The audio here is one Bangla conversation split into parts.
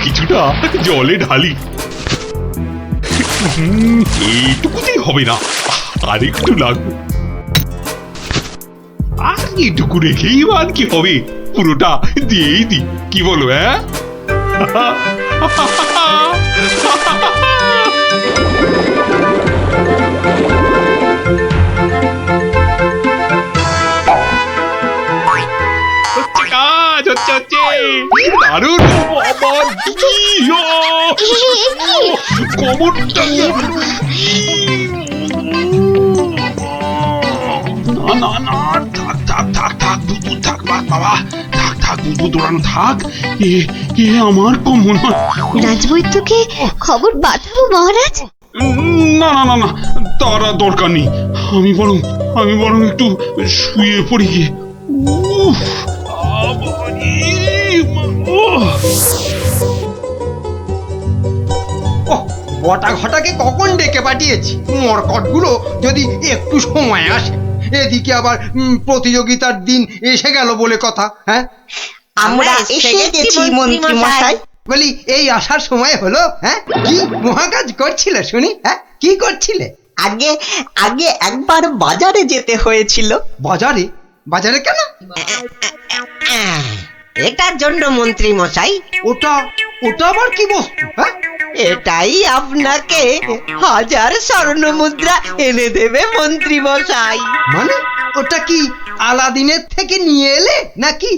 কিছুটা জলে ঢালি। এইটুকুতেই হবে না, আর একটু লাগবে। আর এইটুকু রেখেই আর কি হবে, পুরোটা দিয়েই দি, কি বলো? হ্যাঁ, দারুণ কবরটা। না না না, থাক থাক থাক থাক বুদবুদ, থাক বাবা, থাক থাক বুদবুদ, ওড়ানো থাক। এ আমার কমন। রাজবৈদ্যকে খবর পাঠাবো মহারাজ? না না না না, তার আর দরকার নেই। আমি বরং একটু শুয়ে পড়ি গিয়ে। বটা ঘটাকে কখন ডেকে পাঠিয়েছি, মরকটগুলো যদি একটু সময় আসে। এদিকে আবার প্রতিযোগিতার দিন এসে গেল বলে কথা। হ্যাঁ, আমরা এসে গেছি মন্ত্রী মশাই। বলি এই আসার সময় হলো? হ্যাঁ, কি মহাকাজ করছিলে শুনি? হ্যাঁ, কি করছিলে? আগে আগে একবার বাজারে যেতে হয়েছিল। বাজারে? বাজারে কেন? এটার জন্য মন্ত্রী মশাই। ওটা ওটা আবার কি বস্তু? হ্যাঁ, এটাই আপনাকে 1000 স্বর্ণ মুদ্রা এনে দেবে মন্ত্রী মশাই। মানে ওটা কি আলাদিনের থেকে নিয়ে এলে নাকি?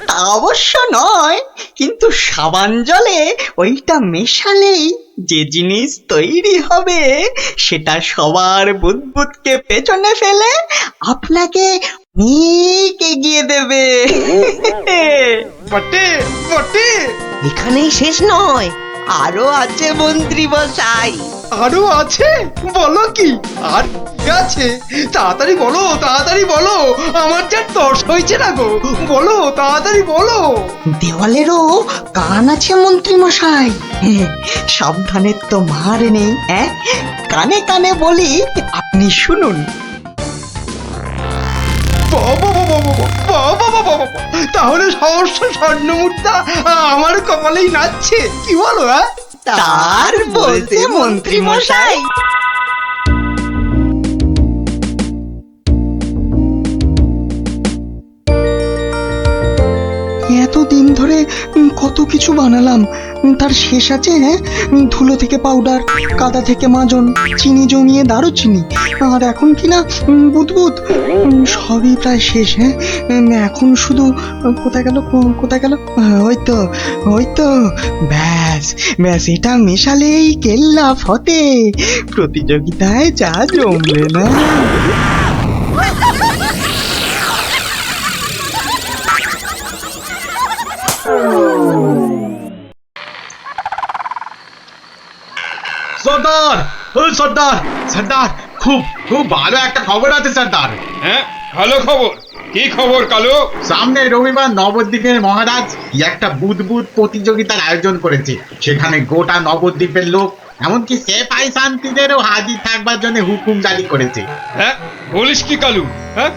তা অবশ্য নয়, কিন্তু সাবান জলে ওইটা মেশালেই যে জিনিস তৈরি হবে সেটা সবার বুদবুদকে পেছনে ফেলে আপনাকে অনেক এগিয়ে দেবে। বটে বটে। এখানেই শেষ নয়, আরো আছে মন্ত্রী মশাই। আরো আছে? বলো কি আর আছে? তাড়াতাড়ি বলো, তাড়াতাড়ি বলো, আমার যা তর্স হয়েছে না গো, বলো তাড়াতাড়ি বলো। দেওয়ালেরও কান আছে মন্ত্রী মশাই, সাবধানের তো মার নেই। হ্যাঁ, কানে কানে বলি, আপনি শুনুন। তাহলে সহস্র স্বর্ণ মুদ্রা আমার কপালেই নাচছে, কি বলো? হ্যাঁ, তার বলতে মন্ত্রী মশাই। এতদিন ধরে কত কিছু বানালাম, তার শেষ আছে? হ্যাঁ, ধুলো থেকে পাউডার, কাদা থেকে মাজন, চিনি জমিয়ে দারুচিনি, আর এখন কিনা বুদবুদ, সবই প্রায় শেষ। হ্যাঁ, এখন শুধু কোথায় গেল, কোথায় গেল? ওই তো ব্যাস ব্যাস, এটা মেশালেই কেল্লা ফতে, প্রতিযোগিতায় যা জমলে না। সর্দার, ও সর্দার, সর্দার, খুব খুব ভালো একটা খবর আছে সর্দার। হ্যাঁ, ভালো খবর। কি খবর কালু? সামনে রবিবার নবদ্বীপের মহারাজ কি একটা বুদবুদ প্রতিযোগিতার আয়োজন করেছে। সেখানে গোটা নবদ্বীপের লোক, এমনকি সেপাই শান্তিদেরও হাজির থাকবার জন্য হুকুম জারি করেছে। হ্যাঁ, বলিস কি কালু? হ্যাঁ,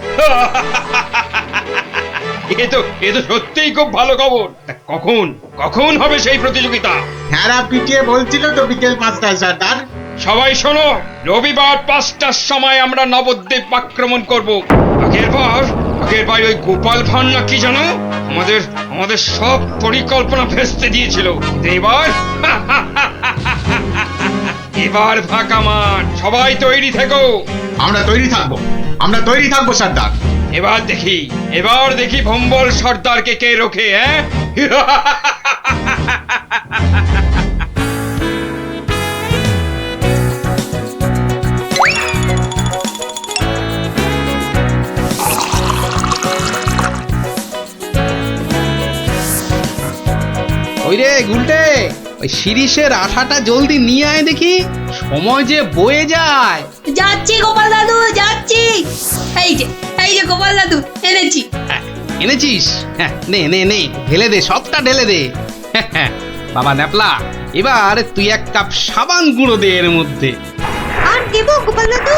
এ তো সত্যিই খুব ভালো খবর। তা কখন কখন হবে সেই প্রতিযোগিতা? হ্যাঁ, পিটিয়ে বলছিল তো বিকেল 5টায় সর্দার। সবাই শোনো, রবিবার 5টার সময় আমরা নবদ্বীপ আক্রমণ করব। আগের বার ওই গোপাল ভাঁড় না কি জানো, আমাদের সব পরিকল্পনা ভেস্তে দিয়েছিল। এবার ফাঁকা মাঠ, সবাই তৈরি থেকো। আমরা তৈরি থাকবো সর্দার। এবার দেখি ভম্বল সর্দারকে কে রোখে। হ্যাঁ, ওই রে গুলটে, ওই শিরিষের আঠাটা জলদি নিয়ে আয় দেখি, সময় যে বয়ে যায়। যাচ্ছি গোপাল দাদু, যাচ্ছি। এই যে গোপাল দাদু, এনেছি। এনেছিস? হ্যাঁ, নে নে নে, ঢেলে দে, সবটা ঢেলে দে। বাবা ন্যাপলা, এবার তুই 1 কাপ সাবান গুঁড়ো দে এর মধ্যে। আর দেবো গোপাল দাদু?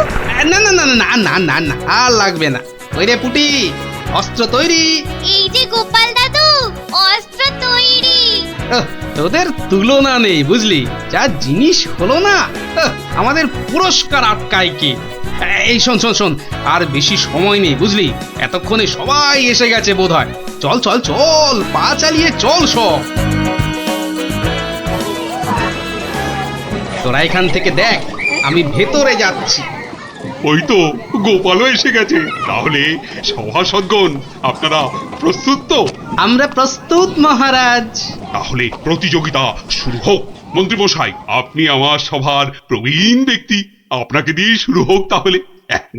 না না না না না না না, আর লাগবে না। ওই রে পুটি, অস্ত্র তৈরি? এই যে গোপাল দাদু, অস্ত্র তৈরি। তোদের তুলনা নেই বুঝলি, যা জিনিস হলো না, আমাদের পুরস্কার আটকায় কে? এই শোন শোন শোন, আর বেশি সময় নেই বুঝলি, এতক্ষণে সবাই এসে গেছে বোধহয়। চল চল চল, পা চালিয়ে চল সব। তোরা এখান থেকে দেখ, আমি ভেতরে যাচ্ছি। ওই তো গোপালও এসে গেছে। তাহলে সভাসদগণ আপনারা প্রস্তুত তো? আমরা প্রস্তুত মহারাজ। তাহলে প্রতিযোগিতা শুরু হোক। মন্ত্রীমশাই, আপনি আমার সভার প্রবীণ ব্যক্তি, আপনাকে দিয়ে শুরু হোক তাহলে।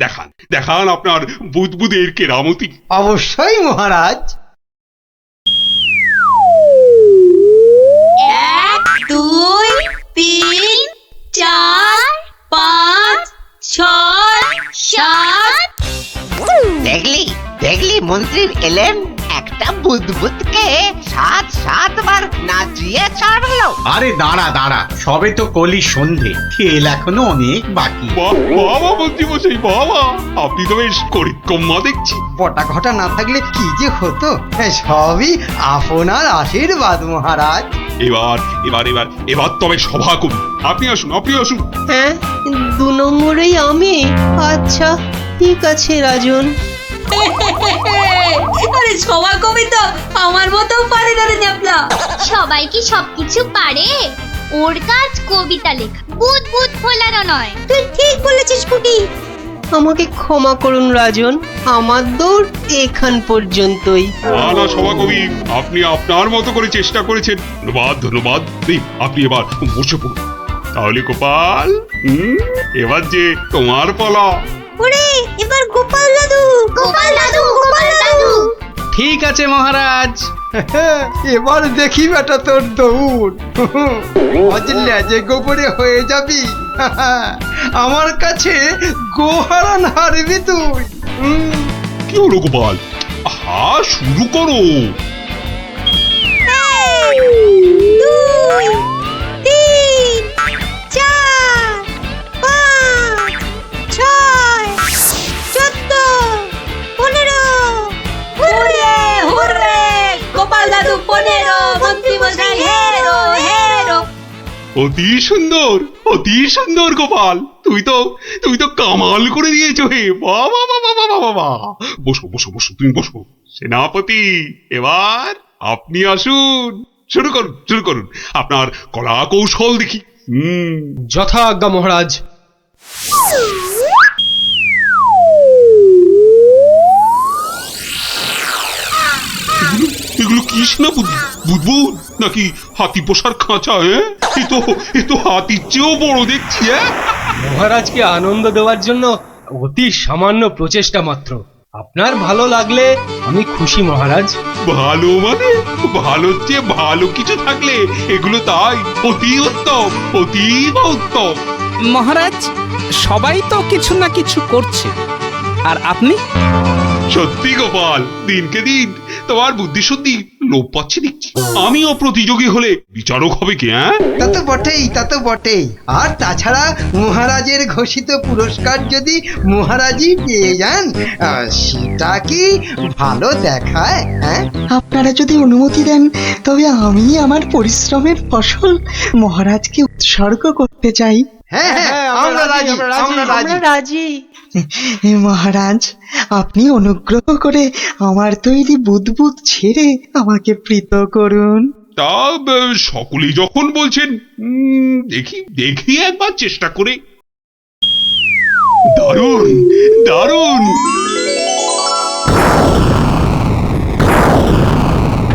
দেখান দেখান আপনার বুদবুদের কেরামতি। অবশ্যই মহারাজ। 1 2 3 4 5 6 7 দেখলি দেখলি মন্ত্রী এলেন, একটা বুদবুদকে 7-7 বার নাচিয়ে ছাড়লো। আরে দাঁড়া দাঁড়া, সবে তো কলি সন্ধে, খেল এখনো অনেক বাকি। বাবা মন্ত্রীমশাই, বাবা আপনি তো বেশ করিতকম্মা দেখছি। পটা ঘটা না থাকলে কি যে হতো, সবই আপনার আশীর্বাদ মহারাজ। এবার এবার এবার এবার তবে সভা করুন। আপনি আসুন, আপনি আসুন। হ্যাঁ, 2 নম্বরেই আমি। আচ্ছা ঠিক আছে রাজন। আরে সভা কবি তো আমার মতো পারে না রে ন্যাপলা। সবাই কি সবকিছু পারে? ওর কাজ কবিতা লেখা, বুদবুদ ফোলানো নয়। তুই ঠিক বলেছিস কুটি। আমাকে ক্ষমা করুন রাজন, আমার দৌড় এখান পর্যন্তই। না না সভাকবি, আপনি আপনার মতো করে চেষ্টা করেছেন। ধন্যবাদ ধন্যবাদ। দিন, আপনি এবার বসে পড়ুন। তাহলে গোপাল, এবার যে তোমার পালা। ওরে, এবার গোপাল দাদু, গোপাল দাদু, গোপাল দাদু। ঠিক আছে মহারাজ। এবার দেখি বেটা তোর দৌড়। অজলে যে গোবরে হয়ে যাবি, আমার কাছে গোহারান হারবি তুই। কি হলো গোপাল? আহা, শুরু করো। 2 3 4 5 6 14 15। হুররে হুররে, গোপাল দাদু 15, মন্ত্রী মশাই হেরো হেরো। অতি সুন্দর, অতি সুন্দর গোপাল। তুই তো কামাল করে দিয়েছো হে। বাবা বাবা বাবা বাবা। বসো বসো বসো, তুমি বসো। সেনাপতি, এবার আপনি আসুন। শুরু করুন, শুরু করুন আপনার কলা কৌশল দেখি। যথা আজ্ঞা মহারাজ। এগুলো কি সেনাপতি? বুদবুদ নাকি হাতি পোষার খাঁচা? এ তো হাতির চেয়েও বড় দেখছি। মহারাজকে আনন্দ দেওয়ার জন্য অতি সামান্য প্রচেষ্টা মাত্র। আপনার ভালো লাগলে আমি খুশি মহারাজ। ভালো মানে? ভালোর চেয়ে ভালো কিছু থাকলে এগুলো তাই অতি উত্তম, অতীব উত্তম। মহারাজ, সবাই তো কিছু না কিছু করছে, আর আপনি? সত্যি গোপাল, দিনকে দিন তোমার বুদ্ধি সত্যি লোপ পাচ্ছে দেখছি। আমিও প্রতিযোগী হলে বিচারক হবে কি? তা তো বটেই, তা তো বটেই। আর তাছাড়া মহারাজের ঘোষিত পুরস্কার যদি মহারাজই পেয়ে যান, সেটা কি ভালো দেখায়? হ্যাঁ, আপনারা যদি অনুমতি দেন, তবে আমি আমার পরিশ্রমের ফসল মহারাজকে উৎসর্গ করতে চাই। হ্যাঁ হ্যাঁ, আমরা রাজি, আমরা রাজি। রাজি। মহারাজ, আপনি অনুগ্রহ করে আমার তৈরি বুদবুদ ছেড়ে আমাকে প্রীত করুন। তা সকলেই যখন বলছেন, দেখি দেখি একবার চেষ্টা করে। দারুণ দারুণ।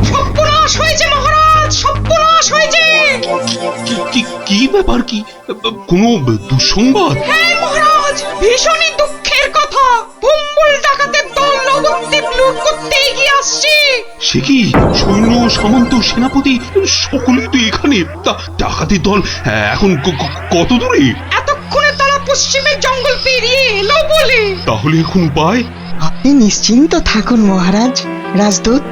সর্বনাশ হয়েছে মহারাজ, সর্বনাশ হয়েছে। কি ব্যাপার? কি কোনো দুঃসংবাদ? হ্যাঁ মহারাজ, ভীষণই দুঃখের কথা। ভুম্বুল ডাকাতের দল নবদ্বীপ লুট করতে এগিয়ে আসছে। সে কি? সৈন্য সামন্ত সেনাপতি সকলেই তো এখানে। তা ডাকাতের দল এখন কত দূরে? এতক্ষণে তারা পশ্চিমের জঙ্গল পেরিয়ে এলো বলে। তাহলে এখন উপায়? আপনি নিশ্চিন্ত থাকুন মহারাজ। রাজদূত,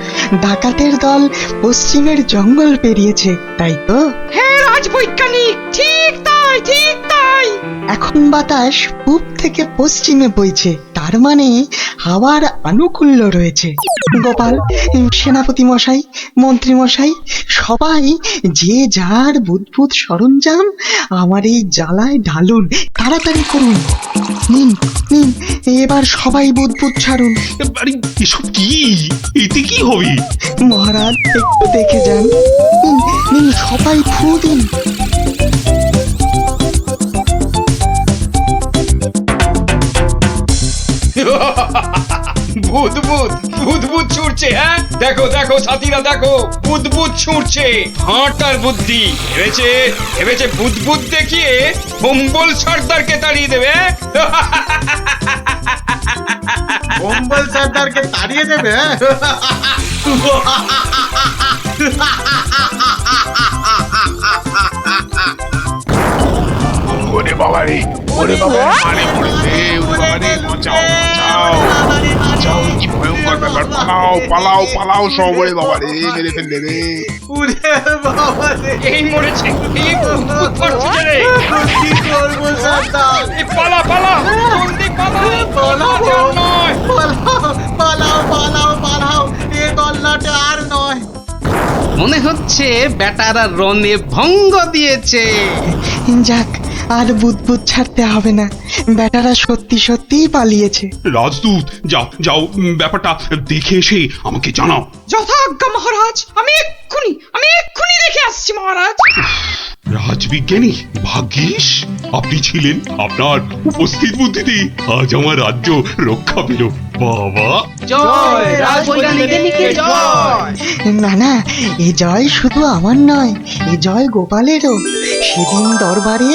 ডাকাতের দল পশ্চিমের জঙ্গল পেরিয়েছে, তাই তো? হ্যাঁ রাজবৈজ্ঞানিক, ঠিক তাই, ঠিক তাই। এখন বাতাস পূব থেকে পশ্চিমে বইছে, তার মানে হাওয়ার আনুকূল্য রয়েছে। গোপাল, সেনাপতি মশাই, মন্ত্রী মশাই, সবাই যে যার বুদবুদ সরঞ্জাম আমার এই জ্বালায় ঢালুন, তাড়াতাড়ি করুন। নিন নিন, এবার সবাই বুদবুদ ছাড়ুন। আরে এসব কি? এতে কি হবে? মহারাজ একটু দেখে যান। নিন নিন, সবাই ফু দিন। বুদবুদ বুদবুদ ছুটছে। হ্যাঁ, দেখো দেখো সাথীরা, দেখো বুদবুদ ছুটছে। হাঁটার বুদ্ধি ভেবেছে, ভেবেছে বুদবুদ দেখিয়ে ভম্বল সর্দারকে তাড়িয়ে দেবে। কম্বল সর্দারকে তাড়িয়ে দেবে? ওরে বাবা রে, ওরে বাবা, মারে পড়েছে, ওরে বাবা রে, বাঁচাও বাঁচাও বাঁচাও, কি ভয়ঙ্কর ব্যাপার! পালাও পালাও পালাও সব! ওরে বাবা রে, মেরে ফেললে রে! উরে বাবা রে, এই মরেছে, এই বুদবুদ করছে রে। কি করবো সর্দার? এই পালা পালা, জলদি পালা, পালাও, বাঁচার নয়। পালাও পালাও পালাও পালাও, এ গল্লাটা আর নয়। মনে হচ্ছে বেটারা রনে ভঙ্গ দিয়েছে। যাক, আর বুদবুদ ছাড়তে হবে না, বেটারা সত্যি সত্যিই পালিয়েছে। রাজদূত, যাও যাও, ব্যাপারটা দেখে এসে আমাকে জানাও। যথাজ্ঞা মহারাজ, আমি এক্ষুনি দেখে আসছি মহারাজ। রাজবিজ্ঞানী, ভাগ্যিস আপনি ছিলেন। আপনার উপস্থিত বুদ্ধিতে আজ আমার রাজ্য রক্ষা পেল। বাবা, জয় রাজবৈজ্ঞানিককে জয়। না না, এ জয় শুধু আমার নয়, এ জয় গোপালেরও। সেদিন দরবারে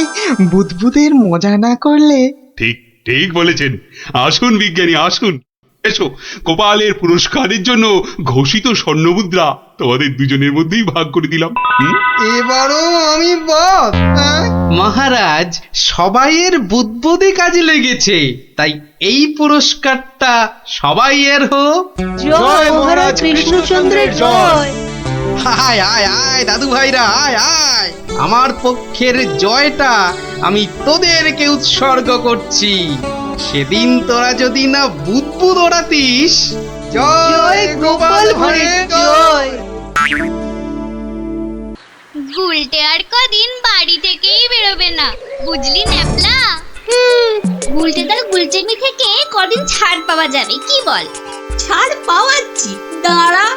বুদবুদের মজা না করলে। ঠিক ঠিক বলেছেন। আসুন বিজ্ঞানী, আসুন। এসো, গোপালের পুরস্কারের জন্য ঘোষিত স্বর্ণমুদ্রা তোমাদের দুজনের মধ্যেই ভাগ করে দিলাম। এবারও আমি বাদ। হ্যাঁ? মহারাজ, সবাইয়ের বুদ্বুদে কাজে লেগেছে, তাই এই পুরস্কারটা সবাইয়ের হোক। জয় মহারাজ কৃষ্ণচন্দ্রের জয়। আয় আয় আয় দাদু ভাইরা, আয় আয়। আমার পক্ষের জয়টা আমি তোদেরকে উৎসর্গ করছি। সেদিন তোরা যদি না বুদবুদ ওড়াতিস। জয় গোপাল ভাঁড়ের জয়। গুলটে আর কদিন বাড়ি থেকেই বেরোবে না, বুঝলি ন্যাপলা? গুলটে তার গুলচেমি থেকে কদিন ছাড় পাওয়া যাবে, কি বল? ছাড় পাওয়াচ্ছি, দাঁড়া।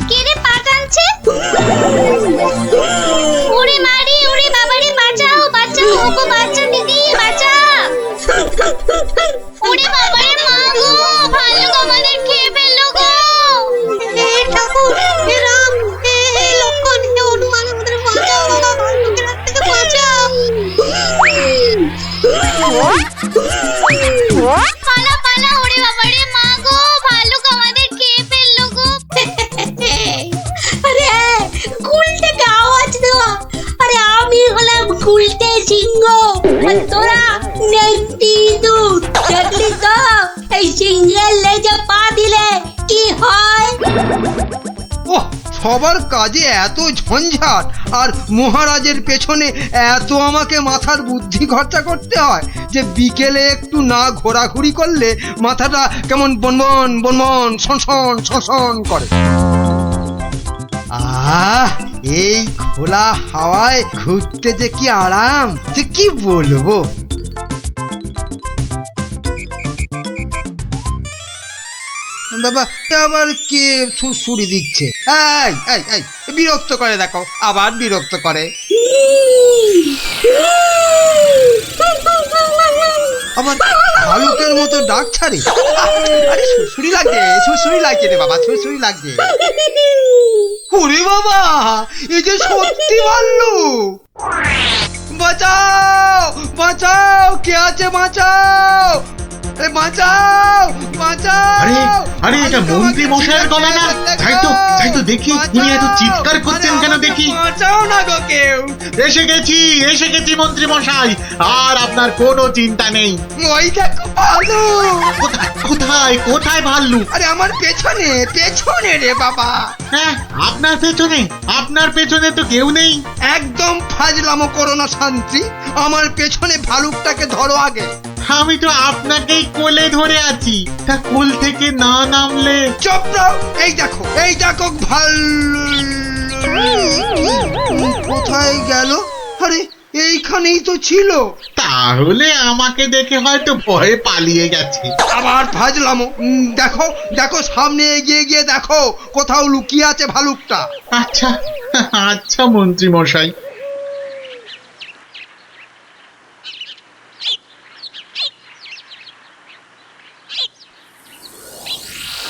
কে রে পা টানছে? ওরে মারি, ওরে বাবারে, বাঁচাও বাঁচাও, ওগো বাঁচা দিদি, বাঁচা। ওরে বাবারে, মা গো, ভাল্লুক আমাদের খেয়ে ফেললো গো। হে ঠাকুর, হে রাম, হে লক্ষণ, হে হনুমান, আমাদের বাঁচাও বাবা, ভাল্লুকের হাত থেকে বাঁচাও। পালা পালা, ওরে বাবারে, মা গো, ভাল্লুক আমাদের খেয়ে ফেললো গো। আরে গুলটেকে আওয়াজ দেওয়া, আরে আমি হলাম গুলটে সিংহ, আর তোরা নেংটি দুধ। দেখলি তো এই সিংহের লেজে পা দিলে কি হয়? ওহ, সবার কাজে এত ঝঞ্ঝাট, আর মহারাজের পেছনে এত আমাকে মাথার বুদ্ধি খরচা করতে হয় যে বিকেলে একটু না ঘোরাঘুরি করলে মাথাটা কেমন বনবন বনবন শনশন শনশন করে। আহ, এই খোলা হাওয়ায় ঘুরতে যে কি আরাম, যে কি বলবো। বাবা, আবার কে সুরসুরি দিচ্ছে? এই এই এই, বিরক্ত করে, দেখো আবার বিরক্ত করে। আবার ভালুকের মতো ডাক ছাড়ে। আরে সুরসুরি লাগে, সুরসুরি লাগে রে বাবা, সুরসুরি লাগে। ওরে বাবা, এই যে সত্যি ভাল্লুক! বাঁচাও বাঁচাও, কে আছে বাঁচাও, বাঁচাও বাঁচাও। আরে আরে, এটা মন্ত্রী মশাইয়ের গলা না? যাই তো দেখি, উনি এত চিৎকার করছেন কেন দেখি। বাঁচাও না গো কেউ। এসে গেছি মন্ত্রী মশাই, আর আপনার কোনো চিন্তা নেই। ওই দেখো ভালুক। কোথায় কোথায় কোথায় ভাল্লুক? আরে আমার পেছনে পেছনে রে বাবা। হ্যাঁ, আপনার পেছনে তো কেউ নেই। একদম ফাজলামো করো না শান্তি, আমার পেছনে ভালুকটাকে ধরো আগে। আমি তো আপনাকেই কোলে ধরে আছি, তা কোল থেকে না নামলে? চুপ রাও, এই দেখো কোথায় গেল? আরে এইখানেই তো ছিল। তাহলে আমাকে দেখে হয়তো ভয়ে পালিয়ে গেছে। আবার ফাজলামো। দেখো সামনে এগিয়ে গিয়ে দেখো কোথাও লুকিয়ে আছে ভালুকটা। আচ্ছা আচ্ছা মন্ত্রী মশাই।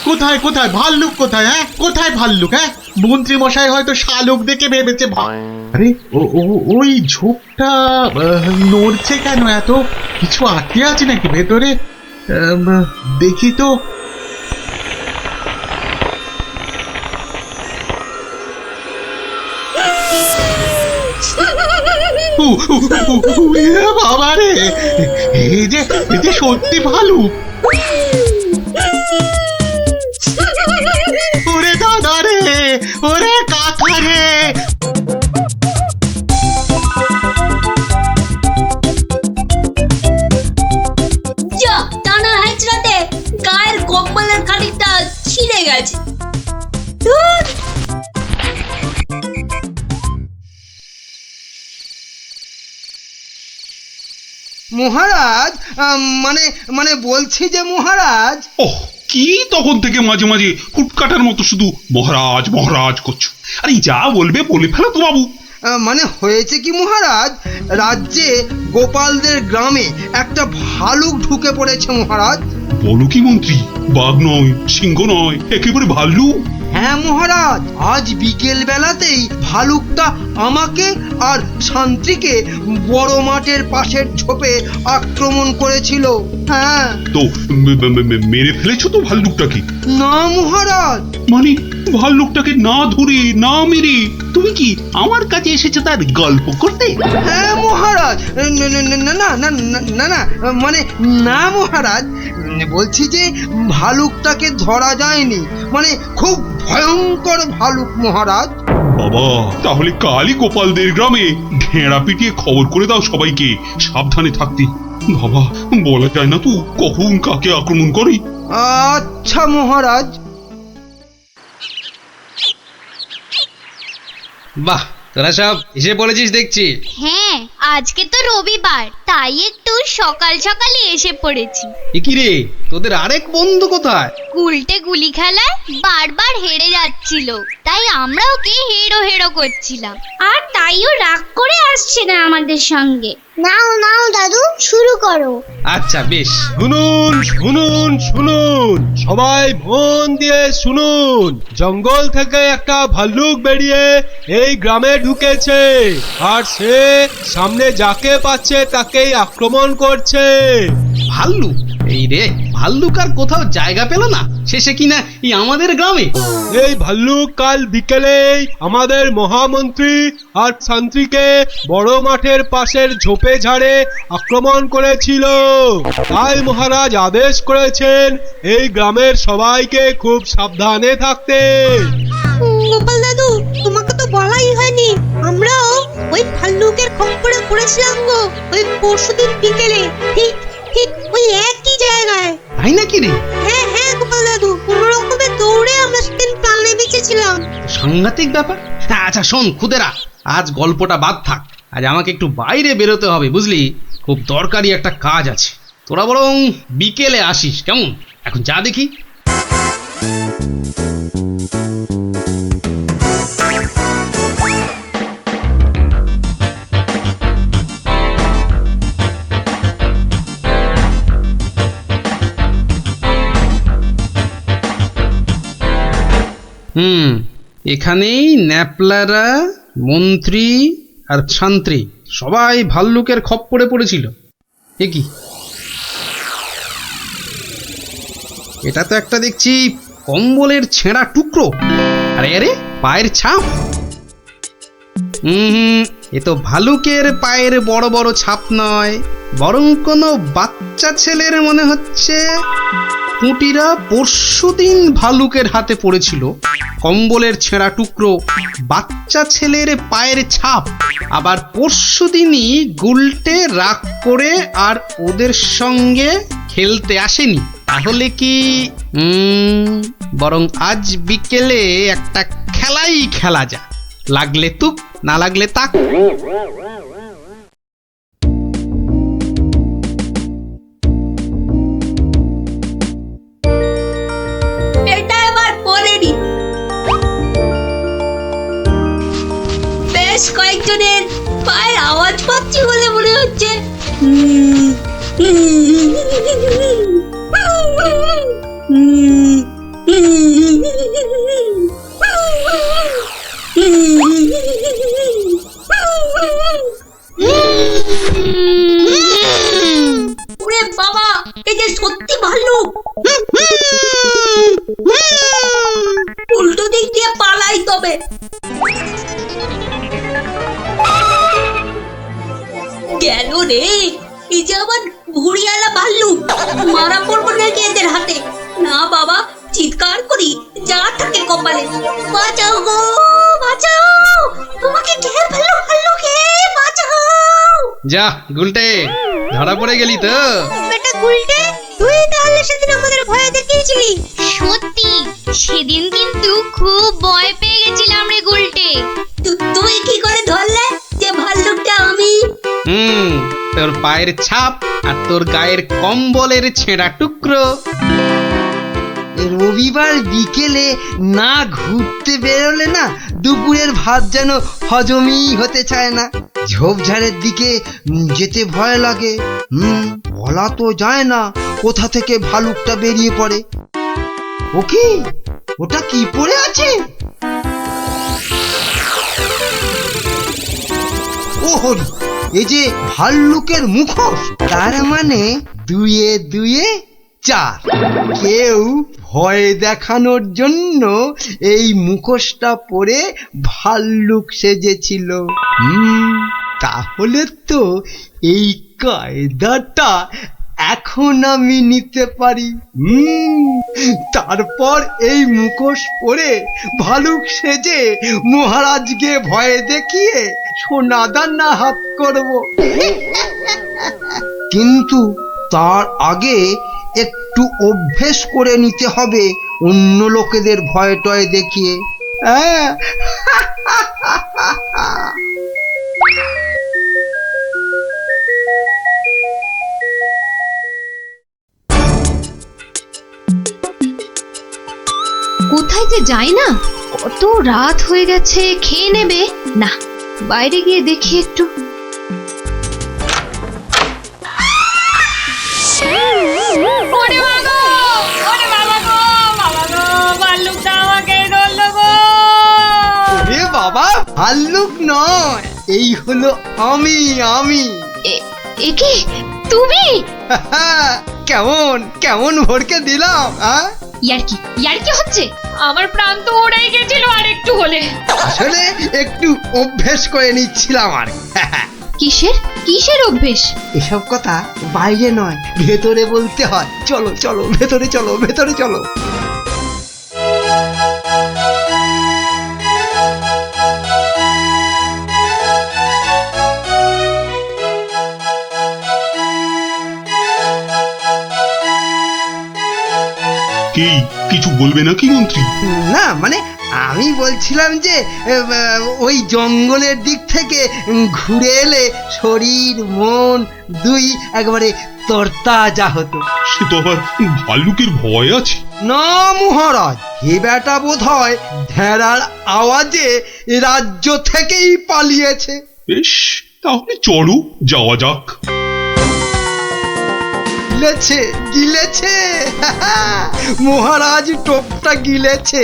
কোথায় কোথায় ভাল্লুক কোথায়? হ্যাঁ, কোথায় ভাল্লুক? হ্যাঁ, মন্ত্রী মশাই হয়তো শালুক দেখে ভেবেছে আরে ওই ঝোপটা নড়ছে কেন? এত কিছু আটকে আছে নাকি ভেতরে? দেখি তো। বাবা রে, এই যে সত্যি ভালুক। ওরে দাদা রে, ওরে কাকা রে। যা টানা হেঁচড়াতে গায়ের কম্বলের খানিকটা ছিঁড়ে গেছে। ধুর। মহারাজ, মানে বলছি যে মহারাজ। ওহ, কি তখন থেকে মাঝে মাঝে হুটকাটার মতো শুধু মহারাজ মহারাজ করছো? আরে যা বলবে বলে ফেলো তো বাবু। মানে হয়েছে কি মহারাজ, রাজ্যে গোপালদের গ্রামে একটা ভালুক ঢুকে পড়েছে মহারাজ। বলো কি মন্ত্রী? বাঘ নয়, সিংহ নয়, একেবারে ভাল্লুক? হ্যাঁ মহারাজ, আজ বিকেল বেলাতেই ভালুকটা আমাকে আর শান্তিকে বড় মাঠের পাশের ঝোপে আক্রমণ করেছিল। হ্যাঁ। তো মেরে ফেলেছো তো ভাল্লুকটাকে? না মহারাজ। মানে ভাল্লুকটাকে না ধরে না মেরে তুমি কি আমার কাছে এসেছো তার গল্প করতে? হ্যাঁ মহারাজ। না মানে না মহারাজ, বলছি যে ভালুকটাকে ধরা যায়নি, মানে খুব ভয়ঙ্কর ভালুক মহারাজ। বাবা, তাহলে কালই গোপালদের গ্রামে ঢেঁড়া পিটিয়ে খবর করে দাও সবাইকে সাবধানে থাকতে। বাবা, বলা যায় না তো কখন কাকে আক্রমণ করে। আচ্ছা মহারাজ। বাহ, তোরা সব এসে পড়েছিস দেখছি। হ্যাঁ, আজকে তো রবিবার, তাই একটু সকাল সকালে এসে পড়েছি। এ কি রে, তোদের আরেক বন্ধু কোথায়? উল্টে গুলি খেলায় বারবার হেরে যাচ্ছিল, তাই আমরা ওকে হেরো হেরো করছিলাম, আর তাইও রাগ করে আসছে না আমাদের সঙ্গে। নাও নাও দাদু, শুরু করো। আচ্ছা বেশ, শুনুন শুনুন শুনুন, সবাই মন দিয়ে শুনুন। জঙ্গল থেকে একটা ভাল্লুক বেরিয়ে এই গ্রামে ঢুকেছে, আর সে সামনে যাকে পাচ্ছে তাকেই আক্রমণ করছে। ভাল্লুক? এই রে, ভাল্লুক আর কোথাও জায়গা পেল না, শেষে কিনা এই আমাদের গ্রামে। এই ভাল্লুক কাল বিকেলেই আমাদের মহামন্ত্রী আর শান্তিকে বড় মাঠের পাশের ঝোপে ঝাড়ে আক্রমণ করেছিল। তাই মহারাজ আদেশ করেছেন এই গ্রামের সবাইকে খুব সাবধানে থাকতে। গোপাল দাদু, তোমাকে তো বলাই হয়নি, আমরাও ওই ভাল্লুকের খপ্পরে পড়েছিলাম গো, ওই পরশুদিন বিকেলে, ঠিক ঠিক ওই একই জায়গায়। তাই নাকি রে? হ্যাঁ হ্যাঁ গোপাল দাদু, কোনো রকমে দৌড়ে আমরা সেদিন প্রাণে বেঁচেছিলাম। সাংঘাতিক ব্যাপার। আচ্ছা শোন খুদেরা, আজ গল্পটা বাদ থাক, আজ আমাকে একটু বাইরে বেরোতে হবে বুঝলি, খুব দরকারি একটা কাজ আছে। তোরা বরং বিকেলে আসিস, কেমন? এখন যা দেখি। এখানেই ন্যাপলারা, মন্ত্রী আর শান্তি সবাই ভাল্লুকের খপ্পরে পড়েছিল। এ কি, এটা তো একটা দেখছি কম্বলের ছেঁড়া টুকরো। আরে আরে, পায়ের ছাপ। এ তো ভালুকের পায়ের বড় বড় ছাপ নয়, বরং কোনো বাচ্চা ছেলের মনে হচ্ছে। খুঁটিরা পরশুদিন ভালুকের হাতে পড়েছিল, কম্বলের ছেঁড়া টুকরো, বাচ্চা ছেলের পায়ের ছাপ, আবার পরশুদিনই গুলটে রাগ করে আর ওদের সঙ্গে খেলতে আসেনি। তাহলে কি বরং আজ বিকেলে একটা খেলাই খেলা যা, লাগলে তুক না লাগলে তাক। এটা এবার পরে নি। বেশ কয়েকজনের পায়ের আওয়াজ পাচ্ছি বলে মনে হচ্ছে। ওরে বাবা, এই যে সত্যি ভাল্লুক। উল্টো দিক দিয়ে পালাই তবে। গেল রে, এই যে আবার ঘুড়িয়ালা ভাল্লুক। মারা পড়বো নাকি এদের হাতে? না বাবা, চিৎকার করি যা থাকে কপালে। বাঁচাও গো, বাঁচাও, তোমাকে ঘের ফেললো ভাল্লুকে, বাঁচাও। যা গুলটে, ধরা পড়ে গেলি তো। বেটা গুলটে, তুই তাহলে সেদিন আমাদের ভয় দেখিয়েছিলি। সত্যি সেদিন কিন্তু খুব ভয় পেয়ে গেছিলাম রে গুলটে। তুই কি করে ধরলে যে ভাল্লুকটা আমি? তোর পায়ের ছাপ আর তোর গায়ের কম্বলের ছেঁড়া টুকরো। রবিবার বিকেলে না ঘুরতে বেরোলে না দুপুরের ভাত যেন হজমই হতে চায় না। ঝোপঝাড়ের দিকে যেতে ভয় লাগে। বলা তো যায় না কোথা থেকে ভালুকটা বেরিয়ে পড়ে। ও কি, ওটা কি পড়ে আছে? ও হরি, এই যে ভাল্লুকের মুখোশ। তার মানে দুয়ে দুয়ে চার। কেউ ভয় দেখানোর জন্য এই মুখোশটা পরে ভাল্লুক সেজেছিল। তাহলে তো এই কায়দাটা এখন আমি নিতে পারি। তারপর এই মুখোশ পরে ভালুক সেজে মহারাজকে ভয় দেখিয়ে সোনাদানা হাত করব। কিন্তু তার আগে একটু অভ্যেস করে নিতে হবে অন্য লোকেদের ভয় টয় দেখিয়ে। কোথায় যে যাই না, কত রাত হয়ে গেছে। খেয়ে নেবে না, বাইরে গিয়ে দেখি একটু। বাবা, ভাল্লুক নয়, এই হলো আমি। এ কি তুমি? কেমন কেমন ভরকে দিলাম। ইয়ার্কি হচ্ছে? আমার প্রাণ তো ওড়াই গেছিল আর একটু হলে। আসলে একটু অভ্যেস করে নিচ্ছিলাম আর। কিসের অভ্যেস? এসব কথা বাইরে নয়, ভেতরে বলতে হয়। চলো চলো, ভেতরে চলো, ভেতরে চলো। কি কিছু বলবে নাকি মন্ত্রী? না মানে আমি বলছিলাম যে ওই জঙ্গলের দিক থেকে ঘুরে এলে শরীর মন দুই একবারে তরতাজা হতো। সে তো আবার ভাল্লুকের ভয় আছে। না মহারাজ, এ বেটা বোধ হয় ঢেড়ার আওয়াজে রাজ্য থেকেই পালিয়েছে। বেশ, তাহলে চলো যাওয়া যাক। গিলেছে মহারাজ, টোপটা গিলেছে।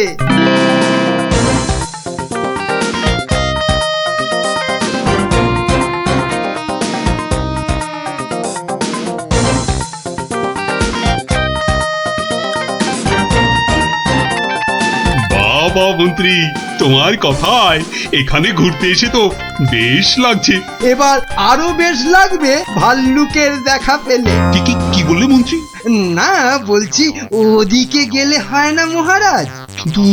বাবা মন্ত্রী, তোমার কথায় এখানে ঘুরতে এসে তো বেশ লাগছে। এবার আরো বেশ লাগবে ভাল্লুকের দেখা পেলে। কি বললে মন্ত্রী? না, বলছি ওদিকে গেলে হয় না মহারাজ? কিন্তু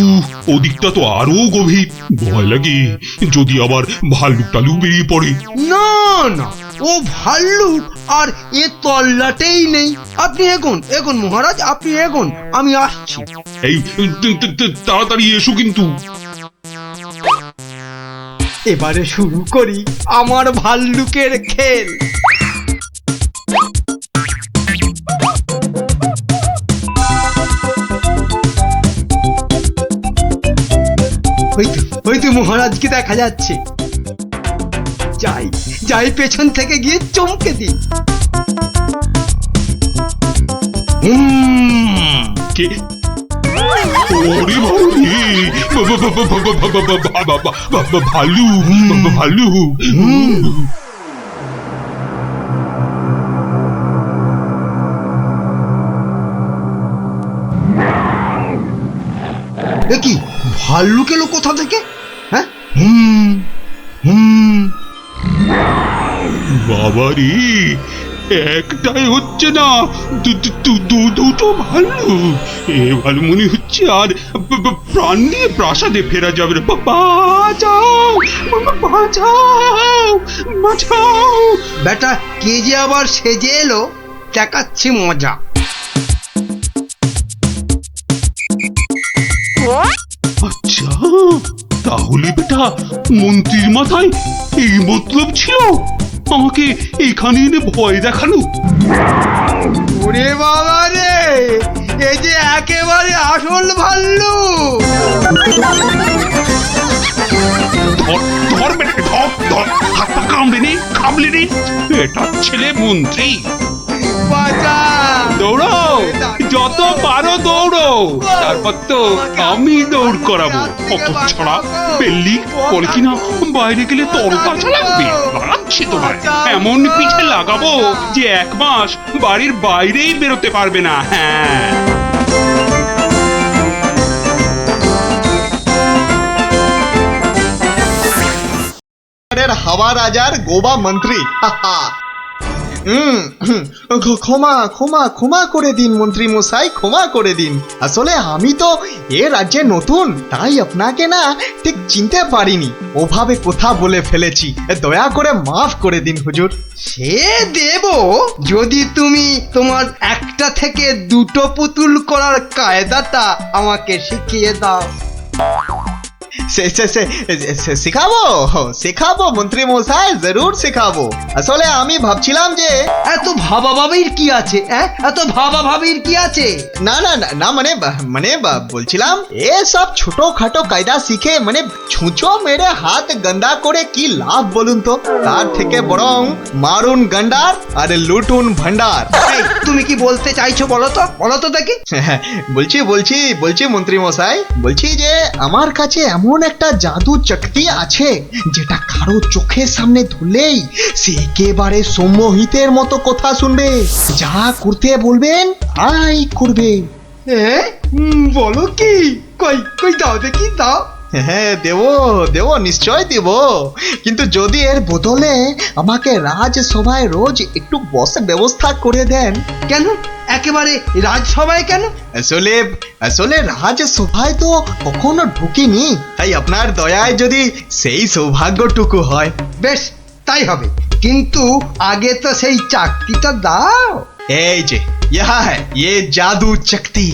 ওদিকটা তো আরো গভীর, ভয় লাগে যদি আবার ভাল্লুক টালুক বেরিয়ে পড়ে। না না, ও ভাল্লুক আর এ তল্লাটেই নেই। আপনি এগোন মহারাজ, আপনি এগোন, আমি আসছি। এই তাড়াতাড়ি এসো কিন্তু। এবারে শুরু করি আমার ভাল্লুকের খেল। ওই তো মহারাজকে দেখা যাচ্ছে। যাই পেছন থেকে গিয়ে চমকে দিই। কে? ওরে ভালু ভালু। কি ভাল্লুক এলো কোথা থেকে? হ্যাঁ, বাবারি, একটাই হচ্ছে না, দুটো ভাল্লুক। এবার মনে হচ্ছে আর প্রাণ নিয়ে প্রাসাদে ফেরা যাবে না। বাঁচাও বাঁচাও বাঁচাও। বেটা কে যে আবার সেজে এলো, দেখাচ্ছি মজা। আচ্ছা, তাহলে বেটা মন্ত্রীর মাথায় এই মতলব ছিল আমাকে এখানে এনে ভয় দেখানো। ওরে বাবা রে, এই যে একেবারে আসল ভাল্লুক। ধর বেটা, ধর, হাত পা কামড়ে নে। এটা ছেলে মন্ত্রী। দৌড়ো, যত পারো দৌড়ো, তারপর তো আমি দৌড় করাবো। কত ছাড়া পেল্লি বলে কিনা বাইরে গেলে তরতাজা লাগবে। বাড়াচ্ছি তোমার, এমন পিঠে লাগাবো যে 1 মাস বাড়ির বাইরেই বেরোতে পারবে না। হ্যাঁ, হাওয়া রাজার গোবা মন্ত্রী। ক্ষমা করে দিন মন্ত্রী মশাই, ক্ষমা করে দিন। আসলে আমি তো এ রাজ্যে নতুন, তাই আপনাকে না ঠিক চিনতে পারিনি, ওভাবে কথা বলে ফেলেছি, দয়া করে মাফ করে দিন হুজুর। সে দেব, যদি তুমি তোমার একটা থেকে দুটো পুতুল করার কায়দাটা আমাকে শিখিয়ে দাও। শেখাবো মন্ত্রী মশাই, জরুর শেখাবো। আসলে আমি ভাবছিলাম যে এত ভাবাভাবির কি আছে? এত ভাবাভাবির কি আছে? না মানে বলছিলাম এসব ছোটখাটো কায়দা শিখে মানে ছুঁচো মেরে হাত গন্ডা করে কি লাভ বলুন তো? তার থেকে বরং মারুন গন্ডার আর লুটুন ভান্ডার। তুমি কি বলতে চাইছো বলো তো দেখি। বলছি মন্ত্রী মশাই, বলছি যে আমার কাছে এমন একটা জাদু শক্তি আছে যেটা কারো চোখের সামনে ধরলেই সে একেবারে সম্মোহিতের মতো কথা শুনবে, যা করতে বলবেন তাই করবে। বলো কি? কই দাও দেখি, দাও। হ্যাঁ, দেব নিশ্চয় দেব, কিন্তু যদি এর বদলে আমাকে রাজসভায় রোজ একটু বসে ব্যবস্থা করে দেন। কেন একেবারে রাজসভায় কেন? আসলে রাজসভায় তো কখনো ঢুকিনি, তাই আপনার দয়ায় যদি সেই সৌভাগ্যটুকু হয়। বেশ, তাই হবে, কিন্তু আগে তো সেই চাকরিটা দাও। এই যে ইয়ে জাদু শক্তি।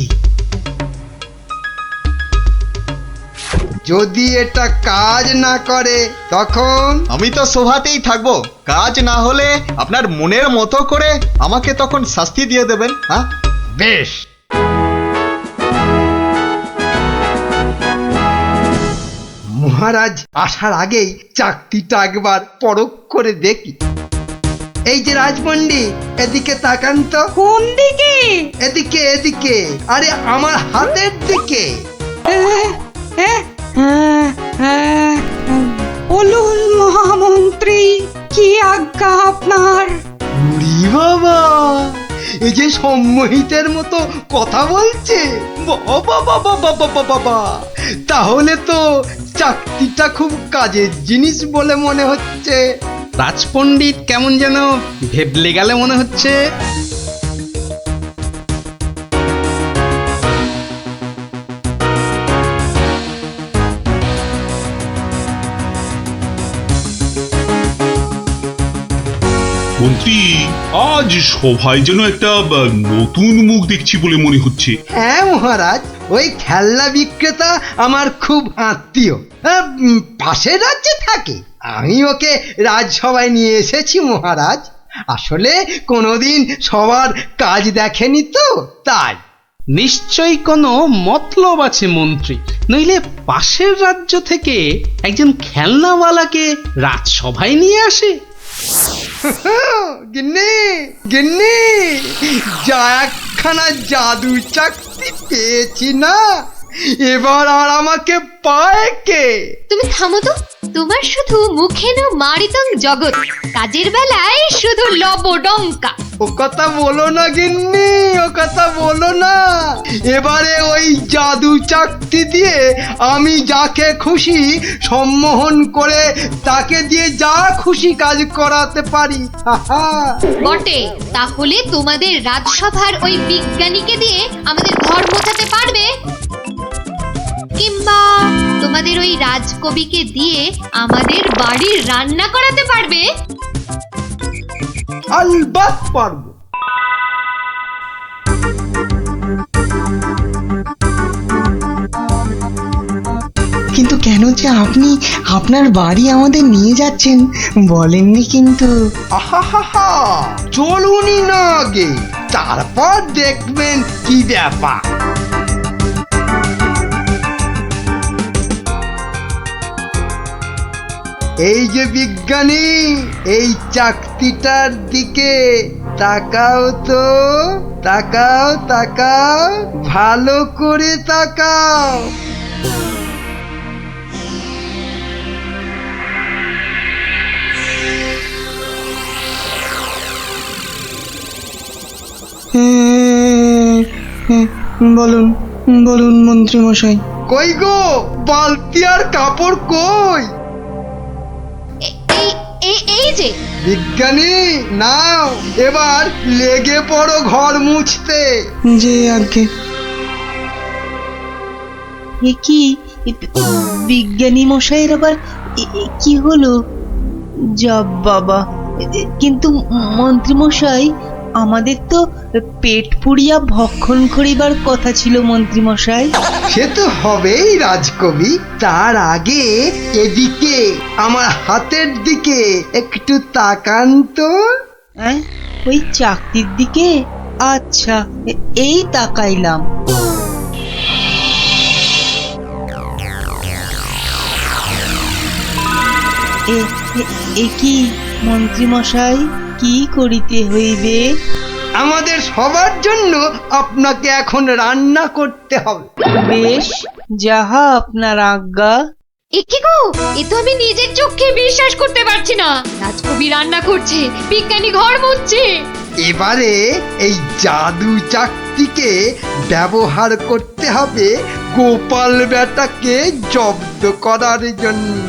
যদি এটা কাজ না করে তখন? আমি তো সভাতেই থাকবো, কাজ না হলে আপনার মনের মতো করে আমাকে তখন শাস্তি দিয়ে দেবেন। হ্যাঁ, বেশ। মহারাজ আসার আগেই চাকতিটা একবার পরখ করে দেখি। এই যে রাজপণ্ডিত, এদিকে তাকান তো। কোন দিকে? এদিকে, আরে আমার হাতের দিকে। বলুন মহামন্ত্রী, কি আজ্ঞা আপনার? উরি বাবা, এই যে সম্মোহিতের মতো কথা বলছে, বাবা বাবা বাবা বাবা, তাহলে তো চাকতিটা খুব কাজের জিনিস বলে মনে হচ্ছে। রাজপণ্ডিত কেমন যেন ভেবলে গেলে মনে হচ্ছে। মন্ত্রী, আজ সভায় যেন একটা নতুন মুখ দেখছি বলে মনে হচ্ছে। হ্যাঁ মহারাজ, ওই খেলনা বিক্রেতা আমার খুব আত্মীয়, পাশের রাজ্যে থাকে। আমি ওকে রাজসভায় নিয়ে এসেছি মহারাজ। আসলে কোনোদিন সবার কাজ দেখেনি তো, তাই। নিশ্চয়ই কোনো মতলব আছে মন্ত্রী, নইলে পাশের রাজ্য থেকে একজন খেলনাওয়ালাকে রাজসভায় নিয়ে আসে। গিন্নি গিন্নি, যা একখানা জাদু চাকতি পেয়েছি না, এবার আর আমাকে পায় কে? তুমি থামো তো, তোমার শুধু মুখে না মারিতং জগৎ, কাজের বেলায় শুধু লবডঙ্কা। ও কথা বলো না গিন্নি, ও কথা বলো না। এবারে ওই জাদু চাকতি দিয়ে আমি যাকে খুশি সম্মোহন করে তাকে দিয়ে যা খুশি কাজ করাতে পারি। বটে, তাহলে তোমাদের রাজসভার ওই বিজ্ঞানীকে দিয়ে আমাদের ঘর মোছাতে পারবে? কিংবা তোমাদের ওই রাজকবিকে দিয়ে আমাদের বাড়ির রান্না করাতে পারবে? আলবাত পারবো। কিন্তু কেন যে আপনি আপনার বাড়ি আমাদের নিয়ে যাচ্ছেন বলেননি কিন্তু। আহা, চলুনি না আগে, তারপর দেখবেন কি ব্যাপার। এই যে বিজ্ঞানী, এই চাকতিটার দিকে তাকাও তো, তাকাও তাকাও, ভালো করে তাকাও। বলুন বলুন মন্ত্রী মশাই। কই গো, বালতি আর কাপড় কই? এই যে বিজ্ঞানী, নাও এবার লেগে পড়ো ঘর মুছতে। যে আগে কি বিজ্ঞানী মশাইয়ের আবার কি হলো? যা বাবা, কিন্তু মন্ত্রী মশাই, আমাদের তো পেট পুড়িয়া ভক্ষণ করিবার কথা ছিল মন্ত্রী মশাই। সে তো হবেই রাজকবি, তার আগে এদিকে আমার হাতের দিকে একটু তাকান তো। ওই চাকতির দিকে? আচ্ছা, এই তাকাইলাম। এ কি মন্ত্রী মশাই, কি করিতে হইবে? আমাদের সবার জন্য আপনাকে এখন রান্না করতে হবে। বেশ, যাহা আপনার আজ্ঞা। কি গো, এ তো আমি নিজের চোখে বিশ্বাস করতে পারছি না। রাজকবি রান্না করছে, বিজ্ঞানী ঘর মুছছে। এবারে এই জাদু চাকতিকে ব্যবহার করতে হবে গোপাল বেটাকে জব্দ করার জন্য।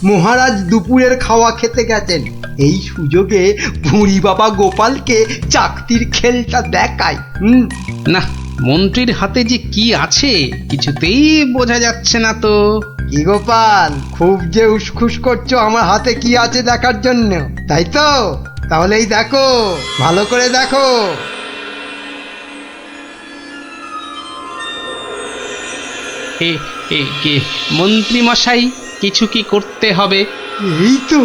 মহারাজ দুপুরের খাওয়া খেতে গেছেন, এই সুযোগে ভুঁড়ি বাবা গোপালকে চাকতির খেলটা দেখায়। না, মন্ত্রীর হাতে যে কি আছে কিছুতেই বোঝা যাচ্ছে না তো। কি গোপাল, খুব যে উসখুস করছো আমার হাতে কি আছে দেখার জন্য, তাই তো? তাহলেই দেখো, ভালো করে দেখো। মন্ত্রী মশাই, কিছু কি করতে হবে? এই তো,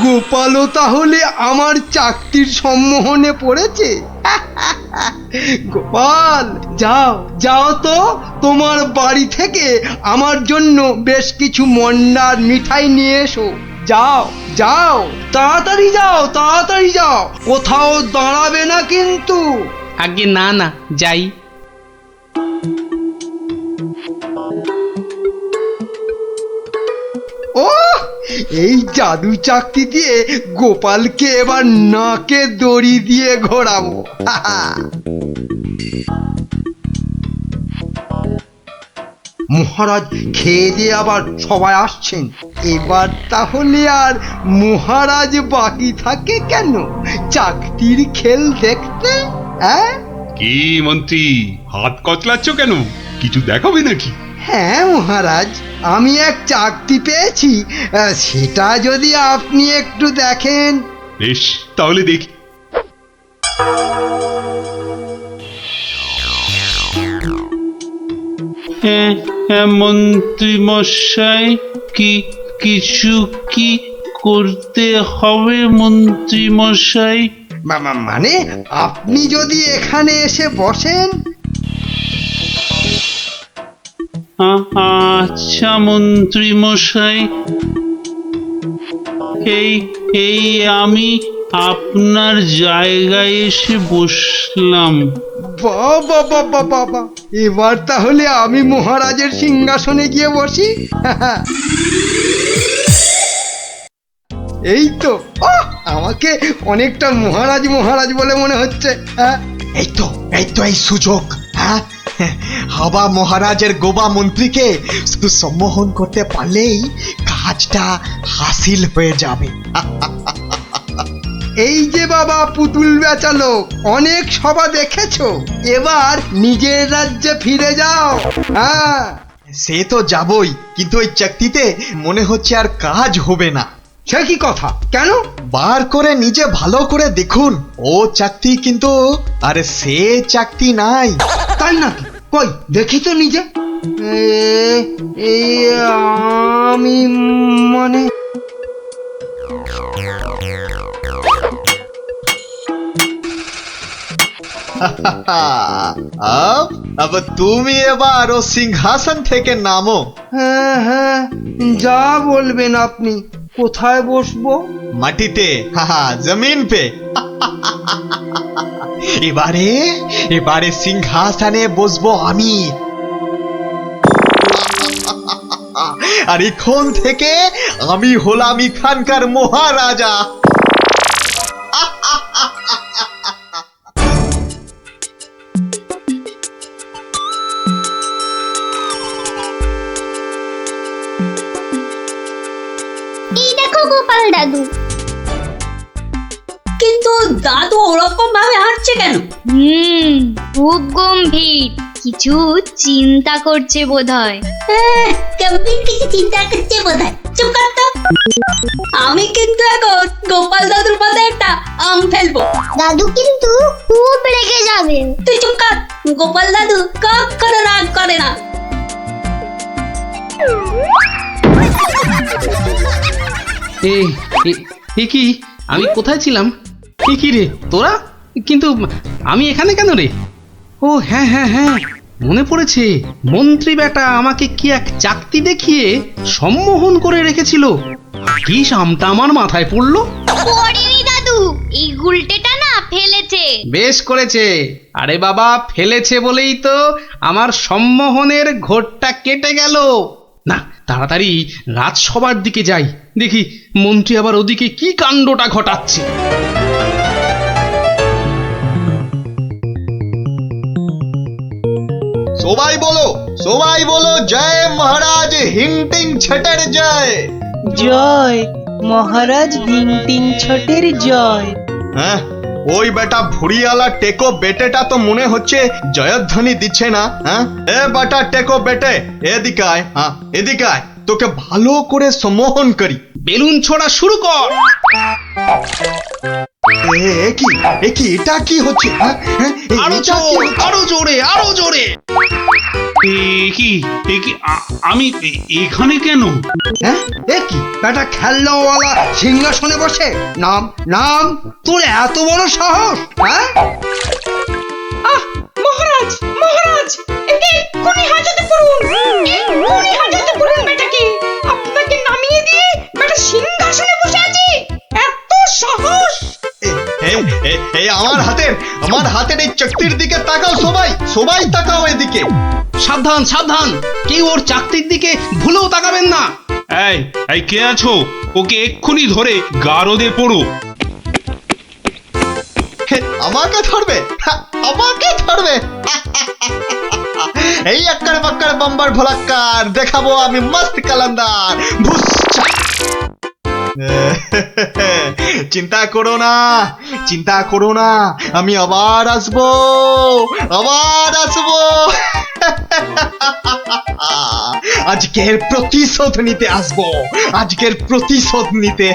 গোপালও তাহলে আমার চাকতির সম্মোহনে পড়েছে। গোপাল, যাও যাও তো, তোমার বাড়ি থেকে আমার জন্য বেশ কিছু মন্ডার মিঠাই নিয়ে এসো। যাও যাও, তাড়াতাড়ি যাও, তাড়াতাড়ি যাও, কোথাও দাঁড়াবে না কিন্তু। আগে না না যাই। ও এই জাদু চাকতি দিয়ে গোপালকে এবার নাকে দড়ি দিয়ে ঘোরাবো। মহারাজ খেয়ে দিয়ে আবার সবাই আসছেন, এবার তাহলে আর মহারাজ বাকি থাকে কেন চাকতির খেল দেখতে? কি মন্ত্রী, হাত কচলাচ্ছ কেন? কিছু দেখাবে নাকি? হ্যাঁ মহারাজ, আমি এক চাকতি পেয়েছি, সেটা যদি আপনি একটু দেখেন। বেশ, তাহলে দেখি। মন্ত্রী মশাই, কিছু কি করতে হবে মন্ত্রী মশাই? মানে আপনি যদি এখানে এসে বসেন। আচ্ছা মন্ত্রী মশাই, এই আমি আপনার জায়গায় এসে বসলাম। বাবা বাবা বাবা, এবার তাহলে আমি মহারাজের সিংহাসনে গিয়ে বসি। এই তো, আমাকে অনেকটা মহারাজ মহারাজ বলে মনে হচ্ছে। এই তো এই সুযোগ। হ্যাঁ, হাবা মহারাজের গোবা মন্ত্রীকে শুধু সম্মোহন করতে পারলেই কাজটা হাসিল হয়ে যাবে। এই যে বাবা পুতুল বেচালো, অনেক সভা দেখেছো, এবার নিজের রাজ্যে ফিরে যাও। হ্যাঁ সে তো যাবই, কিন্তু ওই চাকতিতে মনে হচ্ছে আর কাজ হবে না। সে কি কথা? কেন? বার করে নিজে ভালো করে দেখুন, ও চাকতি কিন্তু আরে সে চাকতি নাই। তাই নাকি? কই দেখি তো নিজে। আমি মানে अब তুমি এবার ও সিংহাসন থেকে নামো। হ্যাঁ হ্যাঁ, যা বলবেন আপনি। কোথায় বসবো? মাটিতে, জমিন পে। এবারে সিংহাসনে বসবো আমি। আর এখন থেকে আমি হলাম এখানকার মহারাজা। এই দেখো গোপাল দাদু। কিন্তু দাদু ওরকম ভাবে হাঁটছে কেন? খুব গম্ভীর, কিছু চিন্তা করছে বোধহয়। গম্ভীর কিছু চিন্তা করছে বোধহয়। চুপ কর তো। আমি কিন্তু এখন গোপাল দাদুর মাথায় একটা আম ফেলবো। দাদু কিন্তু খুব রেগে যাবে। তুই চুপ কর। গোপাল দাদু কখনো রাগ করে না। এ কি, আমি কোথায় ছিলাম? কি রে তোরা? কিন্তু আমি এখানে কেন রে? ও হ্যাঁ হ্যাঁ হ্যাঁ, মনে পড়েছে। মন্ত্রী বেটা আমাকে কি এক চাকতি দেখিয়ে সম্মোহন করে রেখেছিল। কি সামটা আমার মাথায় পড়লো। পড়েনি দাদু, এই গুলটেটা না ফেলেছে। বেশ করেছে। আরে বাবা, ফেলেছে বলেই তো আমার সম্মোহনের ঘোরটা কেটে গেল। না, তাড়াতাড়ি রাজসভার দিকে যাই, দেখি মন্ত্রী আবার ওদিকে কি কাণ্ডটা ঘটাচ্ছে। সবাই বলো জয় মহারাজ হিংটিং ছটের জয়। জয় মহারাজ হিংটিং ছটের জয়। হ্যাঁ, ওই বেটা ভুড়িয়ালা টেকো বেটেটা তো মনে হচ্ছে জয়ধ্বনি দিচ্ছে না। হ্যাঁ, এ বেটা টেকো বেটে, এদিকে আয়। হ্যাঁ এদিকে আয়, তোকে ভালো করে সম্মোহন করি। বেলুন ছোড়া শুরু কর। এটা কি হচ্ছে? আরো জোরে, আরো জোরে। আমি এখানে কেন? হ্যাঁ, বেটা খেলনাওয়ালা সিংহাসনে বসে। নাম নাম, তোর এত বড় সাহস? হ্যাঁ, মহারাজ মহারাজ, এক্ষুনি হাজতে পড়ুন বেটাকে। আপনাকে নামিয়ে দিয়ে বেটা সিংহাসনে বসে আছে, এত সাহস! আমার আমার হাতের এই চাকতির দিকে তাকাও সবাই, সবাই তাকাও এদিকে। সাবধান সাবধান, কেউ ওর চাকতির দিকে ভুলেও তাকাবেন না। এই এই কে আছো? ওকে এক্ষুনি ধরে গারদে পড়ো। আমাকে ধরবে? আমাকে ধরবে? এই আক্কার বাক্কার বাম্বার ভোলাক্কার দেখাবো আমি মস্ত কালান্দার। ভুসছা। চিন্তা করো না, চিন্তা করো না, আমি আবার আসবো, আবার আসবো। আজকের প্রতিশোধ নিতে আসবো, আজকের প্রতিশোধ নিতে।